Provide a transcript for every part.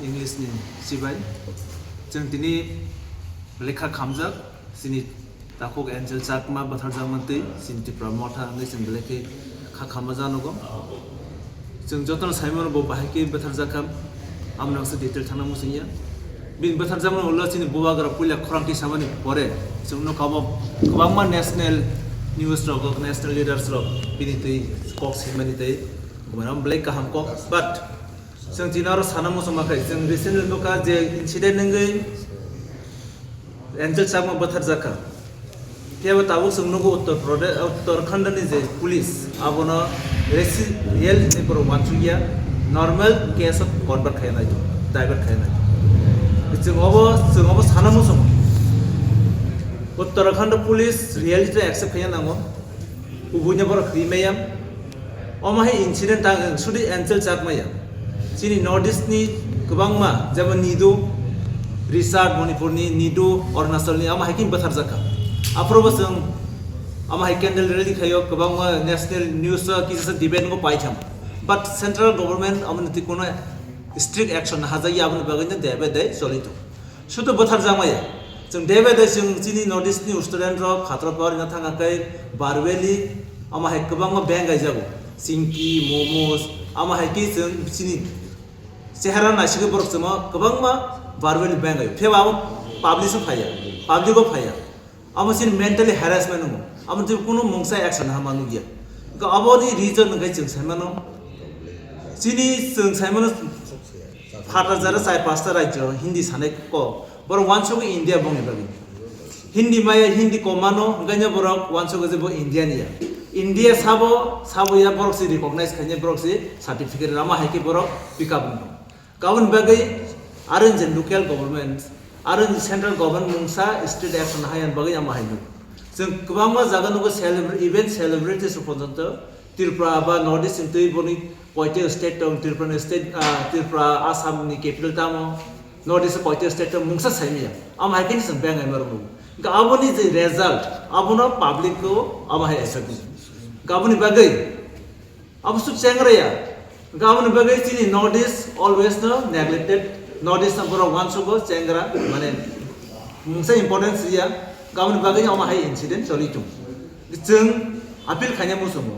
English ni sibai jeng tini lekha khamjak sini takok Anjel Chakma Bwtharjakmano sini TIPRA Motha ngai jeng lekhe kha khamajanogo jeng joton saimano bo bahike Bwtharjakam amna se detail thana musingya bin Bwtharjakmano ulla sini buwagra puila khorangti samani pore jeng no kabangma national news rok national leaders rok bini tei kok simani tei gumaram black kaham kok but jeng tinaro sanamo samakai jeng recently loka je incident ngai Anjel Chakma Bwtharjakam keba tabuk sungnogo Uttarakhand ni je police abono real ni pro wanchuya normal case of convert khaina divert khaina jeng obo sanamo sam Uttarakhand police reality accept khaya nango ubunya bor khimeyam omahi incident tang sudi Anjel Chakma ya sini Northeast ni kubangma jemon nidu Risat Manipurni nidu Arunachalni ama hakin Bwtharjakam aprobo जों ama candle rally khayo kubangma national news kisa debate ko paitham but central government amniti kono strict action hajayi abni bagainya debe dai solito sudo Bwtharjakma ya जों debe dai जों sini Northeast ni student ro khatra par na thanga kai barweli ama hai kubangma bang gaijago singki momos ama haiki जों sini sehara nasige borok sama kubangma barweli bang gayo pheba publish phaya public ko phaya amo sin mentally harassment no amo te kuno mongsa action hamanu gya ga abodi reason ngai jeng saimano sini jeng saimano phata jara sai pasta rajyo hindi sanai ko bor wancho ko india bonge bagi hindi maya hindi komano ganya borok wancho ko je bo indian ya india sabo ya borok si recognize khanye borok si certificate rama haiki borok pick up no kaun bagai arrange local government arrange central government mungsa state action hayan bagai ama hayu जों kubangma jaga nugo celebrate event celebrities pojonto TIPRA ba Northeast intui boni poite state tong TIPRA state TIPRA Assam ni capital tamo Northeast poite state tong mungsa saimiya ama hakin sing bang amaru ga aboni je result abono public ko ama hay asaki gaboni bagai absu chengraya gaboni bagai chini Northeast always no neglected Northeast number of one sugo chengra mane mungsa importance ya गावनि बागै आमा हाय incident सलितु जों appeal खायना मुसुमो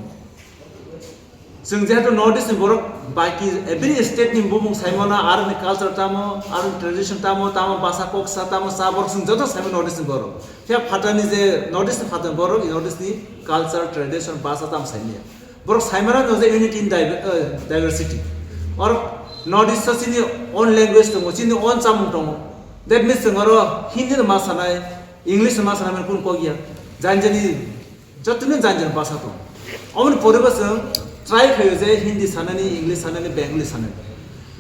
जों जेहेतु north east बरक बाकी every state नि बुमुं साइमना आरो नि कल्चर तामो आरो ट्रेडिशन तामो भाषा कोक्सा तामो साबर जों जतो साइमन नॉर्थ ईस्ट बरक त्या फाटानि जे नॉर्थ ईस्ट फाटा बरक नॉर्थ ईस्ट नि कल्चर ट्रेडिशन भाषा ताम साइमिया बरक साइमना नो जे यूनिटी इन डाइवर्सिटी और नॉर्थ ईस्ट सिनि ओन लैंग्वेज दङ सिनि ओन चामुं दङ दैट मीन्स जों हिंदी मा सानाय English sama sana men pun kogia janjani jotune janjan bahasa to amon poribas try khayo je hindi sanani English sanani Bengali sanani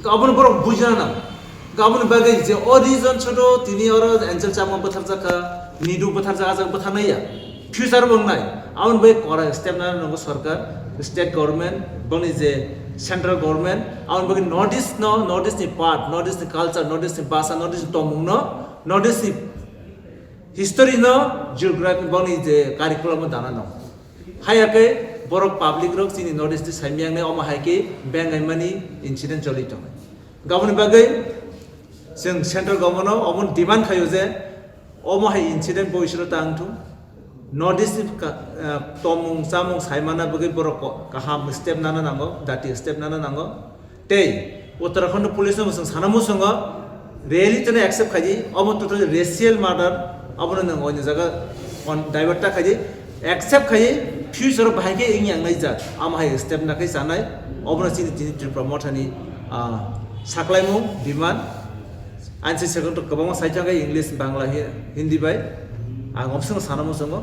amon borok bujna na amon bagai je origin choto tini oro Anjel Chakma Bwtharjakam nidu Bwtharjakam bwthanai ya future bongnai amon bai kora step na no sarkar state government boni je central government amon bagai Northeast ni part Northeast ni culture Northeast ni bahasa Northeast ni tomung no Northeast ni history no geography boni je curriculum dana no hayake borok public rok sini Northeast saimyang ne oma haike bang mani incident choli to gaboni bagai जों central government omon demand khayo je oma hai incident boisro tangtu Northeast tomung samung saimana bagai borok kaham step nana nango dati step nana nango tei Uttarakhand police no sing sanamu songo really tene accept khaji omo total racial murder abone nang onya jaga on divert ta khaji accept khaji future bahike ingyang nai jat am hai step na kai sanai obona chini tini TIPRA Motha ni saklaimu demand ansi second to kabang saita kai English Bangla Hindi bai ang option sanamu songo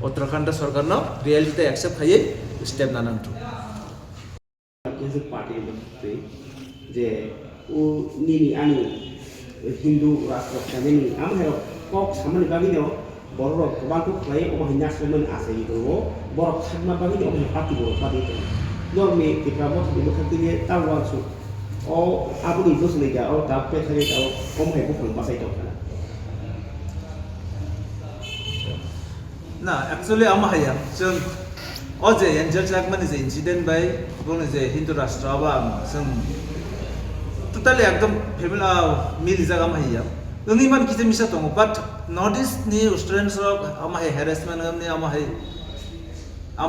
Uttarakhand sarkar no reality accept khaji step na nang tu party je u nini ani Hindu rashtra kamini am hero kok samani bagi no borok bangku klai o hinya semen ase itu borok sama bagi no party borok party itu norme TIPRA Motha di Motha ni tawang su o abu ni dos lega o tape sari tahu om hai bu pun pasai itu nah actually ama hayam जों oje Anjel Chakma ni incident bai bone je Hindu rashtra ba जों totally ekdom family mili jaga ma hiya ngi man kite misa tongo but Northeast ni students rok ama hai harassment ngamni ama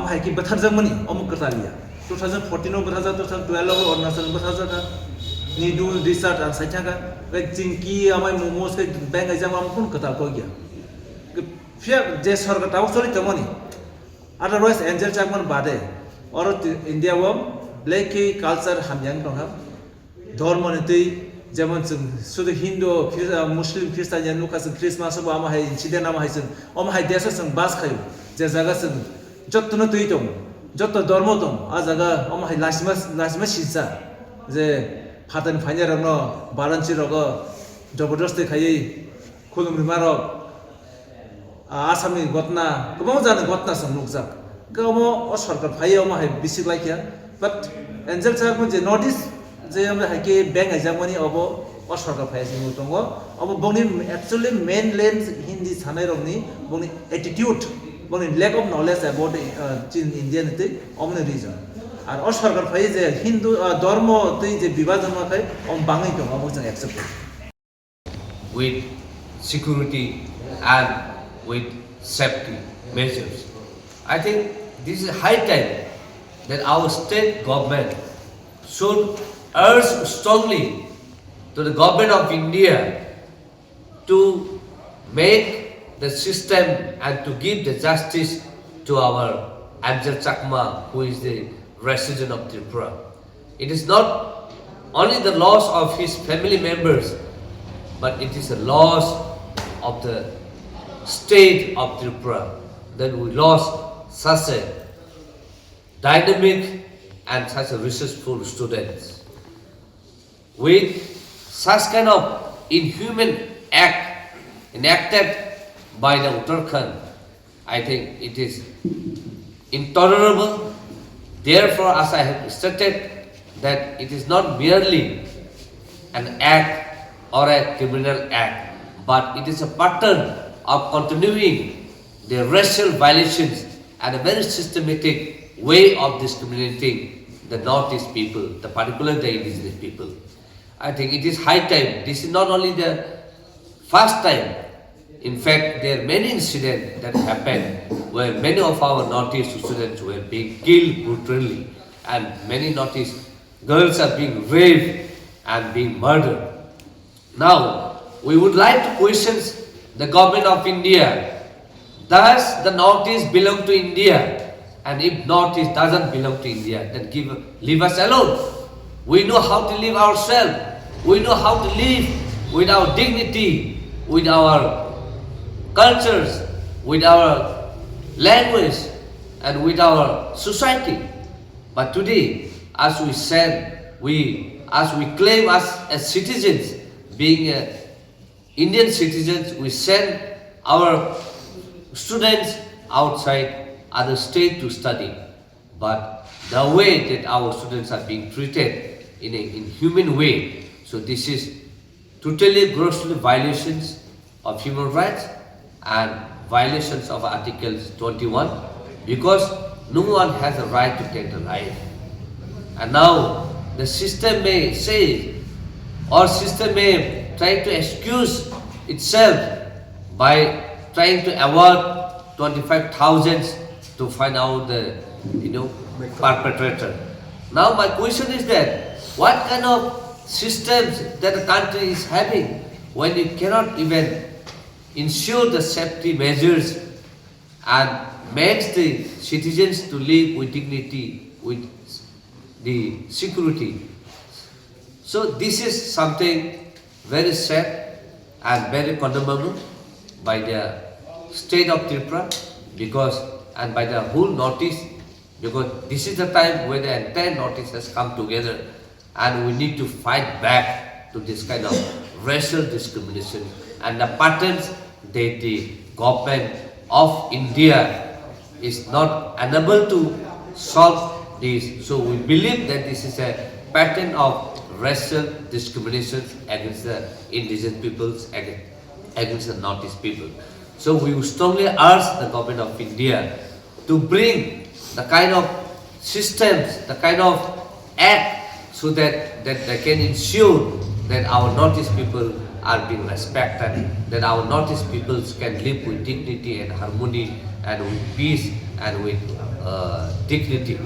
hai ki Bwtharjakmani amuk katalia 2014 no Bwtharjak 2012 no Arunachal Bwtharjak ka ni do research ang saitha ka like chinki amai momos kai bank exam am pun katal ko gya fia je sarkar taw sori tamani otherwise Anjel Chakmano bade or India wam black culture hamyang dong ha ধর্ম নীতি যেমন শুধু হিন্দু মুসলিম খ্রিস্টান যেন কাছে Christmas বা আমা high incident আমা হাইছেন আমা হাই দেশ সং বাস খায়ু যে জায়গা সং যত্ন তুই দং যত ধর্ম দং আ জায়গা আমা হাই লাসিমাস সিসা যে ফাতেন ফাইনার রং বারানসি রগ জবরদস্তি খাই খুলুম রিমারক আসামনি ঘটনা গোबां জানো ঘটনা সং নুকজাক গামো অ সরকার ফাইও আমা হাই বিসি লাইকিয়া বাট এঞ্জেল চাকমন যে নর্থ ইস্ট যে আমরা হাইকে ব্যাংক এক্সামনি অব অসরকার ফাইসি দङ अब बंनि एक्चुअली मेन लेन हिंदी सानाय रंनि बंनि एटिट्यूड बंनि lack of knowledge about in India निते अमने रीजन आर असरकार फाइ जे हिंदू धर्म तै जे विभाजन माखै अम बाङै दङ अब जों accept with security and with safety measures. I think this is high time that our state government should urge strongly to the government of India to make the system and to give the justice to our Anjel Chakma, who is the resident of TIPRA. It is not only the loss of his family members, but it is a loss of the state of TIPRA that we lost such a dynamic and such a resourceful students. With such kind of inhuman act enacted by the Uttarakhand, I think it is intolerable. Therefore, as I have stated, that it is not merely an act or a criminal act, but it is a pattern of continuing the racial violations and a very systematic way of discriminating the Northeast people, particularly the indigenous people. I think it is high time. This is not only the first time. In fact, there are many incidents that happened where many of our Northeast students were being killed brutally, and many Northeast girls are being raped and being murdered. Now, we would like to question the government of India. Does the Northeast belong to India? And if Northeast doesn't belong to India, then leave us alone. We know how to live ourselves. We know how to live with our dignity, with our cultures, with our language, and with our society. But today, as we said, as we claim as citizens, being Indian citizens, we send our students outside other state to study. But the way that our students are being treated in an inhuman way, so this is totally grossly violations of human rights and violations of Article 21, because no one has a right to take the life. And now the system may say, or system may try to excuse itself by trying to award 25,000 to find out the perpetrator. Now my question is that what kind of systems that the country is having when it cannot even ensure the safety measures and makes the citizens to live with dignity, with the security. So this is something very sad and very condemnable by the state of TIPRA, and by the whole Northeast, because this is the time where the entire Northeast has come together, and we need to fight back to this kind of racial discrimination and the patterns that the government of India is not unable to solve this. So we believe that this is a pattern of racial discrimination against the indigenous peoples, against the Northeast people. So we strongly urge the government of India to bring the kind of systems, the kind of act, so that they can ensure that our Northeast people are being respected, that our Northeast peoples can live with dignity and harmony and with peace and with dignity.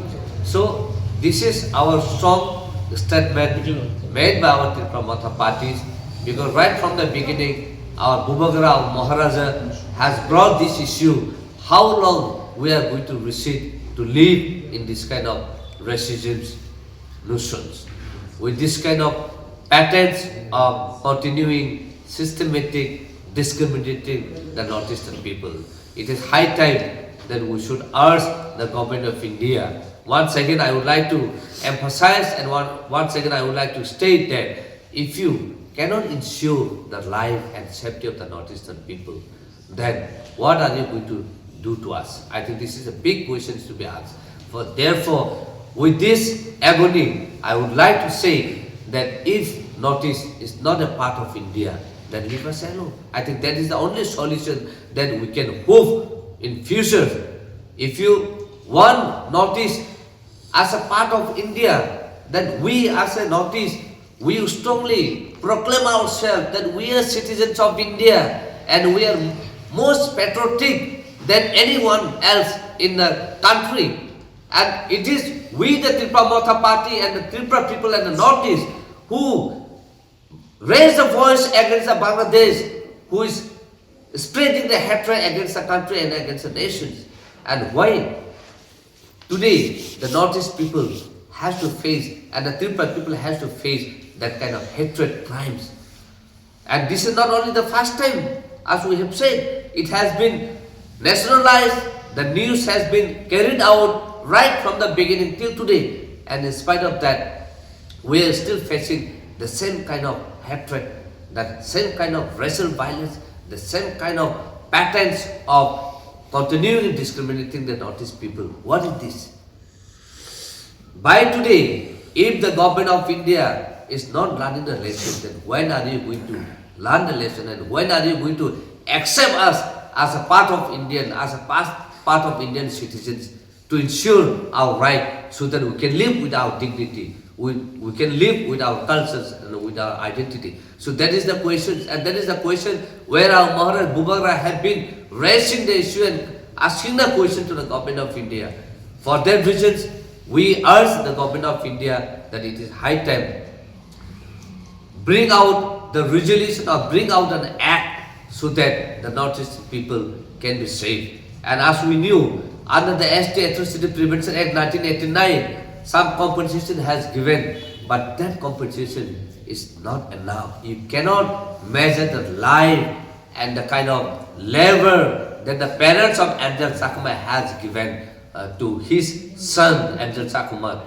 So this is our strong statement made by our TIPRA Motha parties, because right from the beginning our Bhubagra Maharaja has brought this issue, how long we are going to recede to live in this kind of racism notions, with this kind of patterns of continuing systematic discriminating the Northeastern people. It is high time that we should urge the government of India. Once again, I would like to emphasize and once again I would like to state that if you cannot ensure the life and safety of the Northeastern people, then what are you going to do to us? I think this is a big question to be asked. Therefore, with this agony, I would like to say that if Northeast is not a part of India, then leave us alone. I think that is the only solution that we can hope in future. If you want Northeast as a part of India, then we as a Northeast, we strongly proclaim ourselves that we are citizens of India and we are most patriotic than anyone else in the country. And it is we, the TIPRA Motha party and the TIPRA people and the Northeast, who raise the voice against the Bangladesh, who is spreading the hatred against the country and against the nations. And why today the Northeast people has to face, and the TIPRA people has to face that kind of hatred crimes. And this is not only the first time, as we have said, it has been nationalized, the news has been carried out right from the beginning till today. And in spite of that, we are still facing the same kind of hatred, the same kind of racial violence, the same kind of patterns of continuing discriminating the Northeast people. What is this? By today, if the government of India is not learning the lesson, then when are you going to learn the lesson, and when are you going to accept us as a part of Indian, as a part of Indian citizens, to ensure our right so that we can live with our dignity, we can live with our cultures and with our identity. So that is the question, and that is the question where our Maharaj Bhubagra have been raising the issue and asking the question to the government of India. For that reasons, we urge the government of India that it is high time bring out the resolution or bring out an act so that the Northeast people can be saved. And as we knew, under the ST Atrocity Prevention Act 1989, some compensation has given, but that compensation is not enough. You cannot measure the life and the kind of labor that the parents of Anjel Sakha has given to his son Anjel Sakha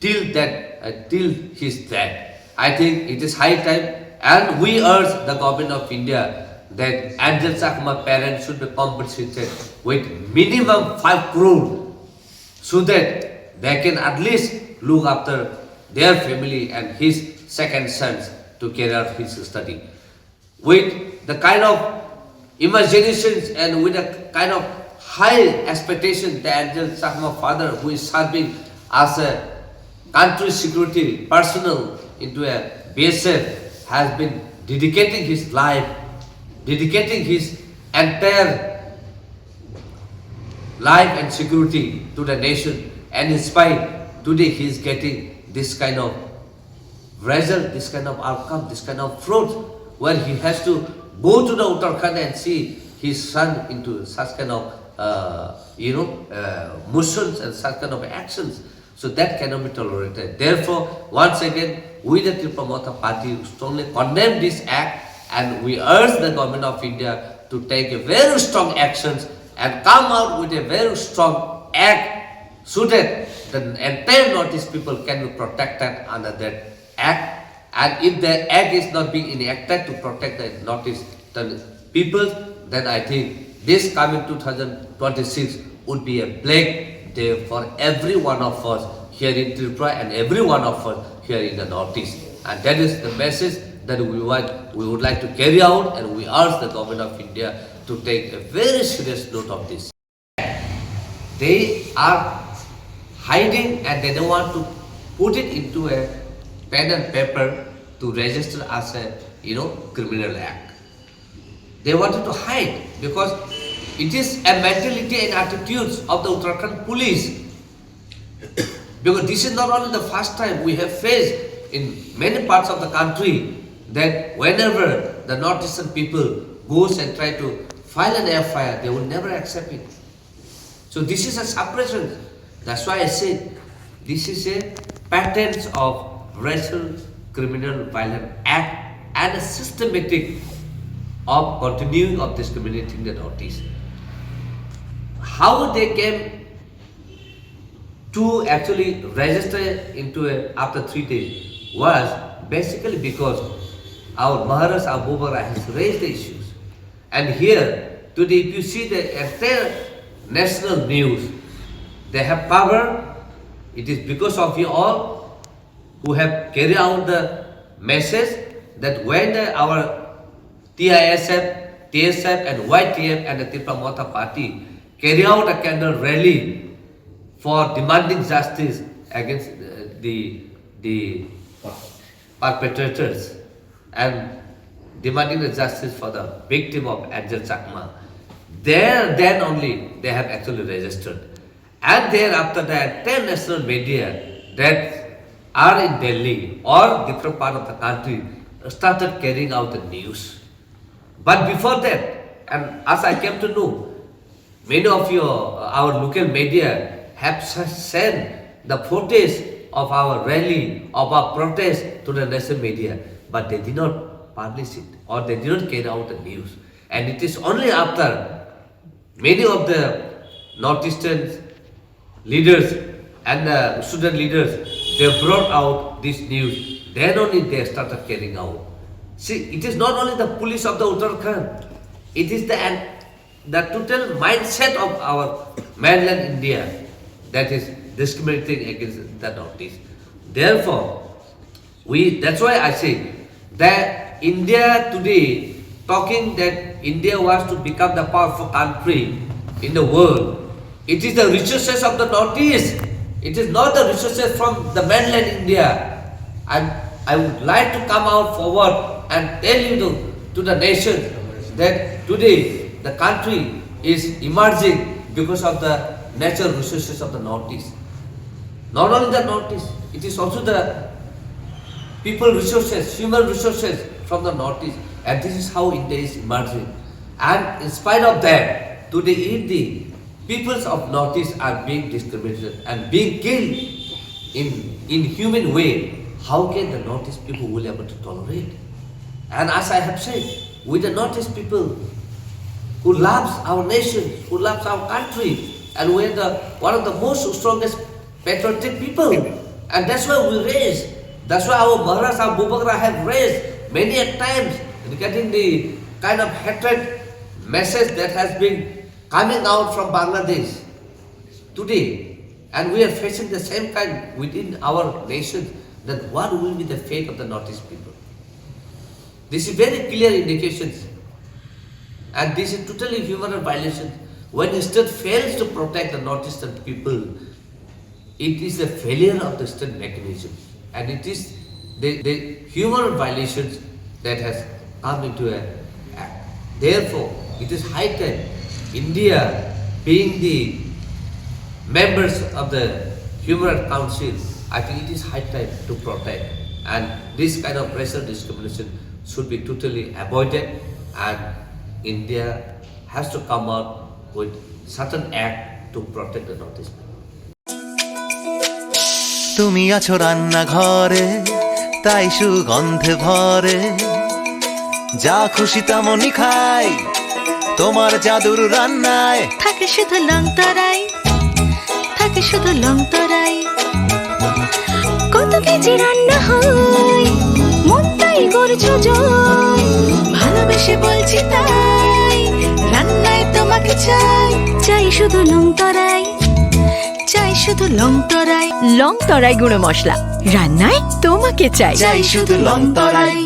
till his death. I think it is high time, and we urge the government of India that Anjel Sakha parents should be compensated with minimum 5 crore so that they can at least look after their family and his second sons to carry out his study. With the kind of imaginations and with the kind of high expectation that Anjel Sakha father, who is serving as a country security personnel into a BSF, has been dedicating his life, dedicating his entire life and security to the nation, and in spite, today he is getting this kind of result, this kind of outcome, this kind of fruit, where he has to go to the Uttarakhand and see his son into such kind of motions and such kind of actions. So that cannot be tolerated. Therefore, once again, we the TIPRA Motha party strongly condemn this act, and we urge the government of India to take a very strong actions and come out with a very strong act so that the entire Northeast people can be protected under that act. And if the act is not being enacted to protect the Northeastern people, then I think this coming 2026 would be a black day for every one of us here in Tripura and every one of us here in the Northeast. And that is the message that we would like to carry out, and we urge the government of India to take a very serious note of this. They are hiding and they don't want to put it into a pen and paper to register as a criminal act. They wanted to hide because it is a mentality and attitudes of the Uttarakhand police. Because this is not only the first time we have faced in many parts of the country that whenever the Northeastern people goes and try to file an FIR, they will never accept it. So this is a suppression. That's why I said this is a pattern of racial criminal violent act and a systematic of continuing of discriminating the Northeast. How they came to actually register into after 3 days was basically because our Maharaj Abu Bakr has raised the issues. And here, today, if you see the entire national news, they have power. It is because of you all who have carried out the message that when our TISF, TSF and YTF and the TIPRA Motha party carry out a candle rally for demanding justice against the perpetrators and demanding the justice for the victim of Anjel Chakmano. Then only they have actually registered. And thereafter the 10 national media that are in Delhi or different part of the country started carrying out the news. But before that, and as I came to know, many of our local media have sent the footage of our rally, of our protest to the national media, but they did not publish it or they did not carry out the news. And it is only after many of the Northeastern leaders and the student leaders, they brought out this news, then only they started carrying out. See, it is not only the police of the Uttarakhand, it is the total mindset of our mainland India that is discriminating against the Northeast. Therefore, that's why I say that India today, talking that India wants to become the powerful country in the world, it is the resources of the Northeast. It is not the resources from the mainland India. And I would like to come out forward and tell you to the nation that today the country is emerging because of the natural resources of the Northeast. Not only the Northeast, it is also the people resources, human resources from the Northeast. And this is how India is emerging. And in spite of that, today if the peoples of Northeast are being discriminated and being killed in human way, how can the Northeast people will be able to tolerate? And as I have said, with the Northeast people who loves our nation, who loves our country, and we are one of the most strongest patriotic people. And that's why we raise. That's why our Maharaj Abu Bakr have raised many a times regarding the kind of hatred message that has been coming out from Bangladesh today. And we are facing the same kind within our nation, that what will be the fate of the Northeast people. This is very clear indications. And this is totally human rights violation. When the state fails to protect the Northeastern people, it is a failure of the state mechanism. And it is the human rights violations that has come into an act. Therefore, it is high time India, being the members of the Human Rights Council, I think it is high time to protect. And this kind of racial discrimination should be totally avoided, and India has to come out with certain act to protect the Northeast. তুমি আছো রান্না ঘরে তাই সুগন্ধে ভরে যা খুশি তেমনই খাই তোমার জাদুর রান্নায় থাকে শুধু লং তরাই থাকে শুধু লং তরাই কত কেজি রান্না হয় মন তাই করছো জয় ভালোবেসে বলছি তাই রান্নায় তোমাকে চাই চাই শুধু লং তরাই চাই শুধু লং তরাই গুঁড়ো মশলা রান্নায় তোমাকে চাই চাই শুধু লং তরাই।